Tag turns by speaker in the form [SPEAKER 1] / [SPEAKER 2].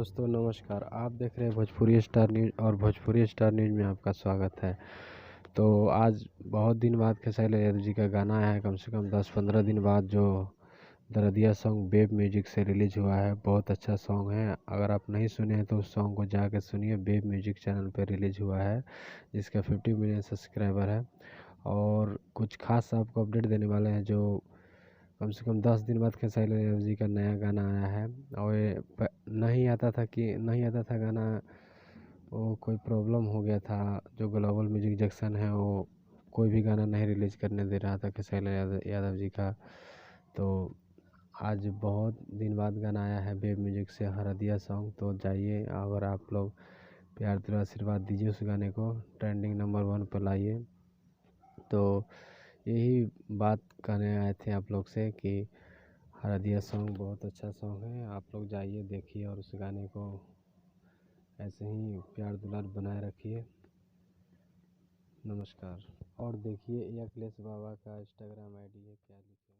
[SPEAKER 1] दोस्तों नमस्कार। आप देख रहे हैं भोजपुरी स्टार न्यूज़ और भोजपुरी स्टार न्यूज़ में आपका स्वागत है। तो आज बहुत दिन बाद खेसारी लाल यादव जी का गाना आया है, कम से कम 10-15 दिन बाद, जो दरदिया सॉन्ग बेब म्यूजिक से रिलीज हुआ है। बहुत अच्छा सॉन्ग है। अगर आप नहीं सुने हैं तो उस सॉन्ग को जाकर सुनिए। बेब म्यूजिक चैनल पर रिलीज हुआ है, जिसका 50 मिलियन सब्सक्राइबर है। और कुछ खास आपको अपडेट देने वाले हैं, जो कम से कम 10 दिन बाद खेसारी लाल यादव जी का नया गाना आया है। और ये नहीं आता था गाना। वो कोई प्रॉब्लम हो गया था। जो ग्लोबल म्यूजिक जंक्शन है, वो कोई भी गाना नहीं रिलीज करने दे रहा था खेसारी लाल यादव जी का। तो आज बहुत दिन बाद गाना आया है बेब म्यूजिक से, हरा दिया सॉन्ग। तो जाइए, अगर आप लोग प्यार दिल आशीर्वाद दीजिए उस गाने को, ट्रेंडिंग नंबर 1 पर लाइए। तो यही बात कहने आए थे आप लोग से कि हरा दिया सॉन्ग बहुत अच्छा सॉन्ग है। आप लोग जाइए, देखिए और उस गाने को ऐसे ही प्यार दुलार बनाए रखिए। नमस्कार। और देखिए, ये अखिलेश बाबा का इंस्टाग्राम आईडी है, क्या लिखे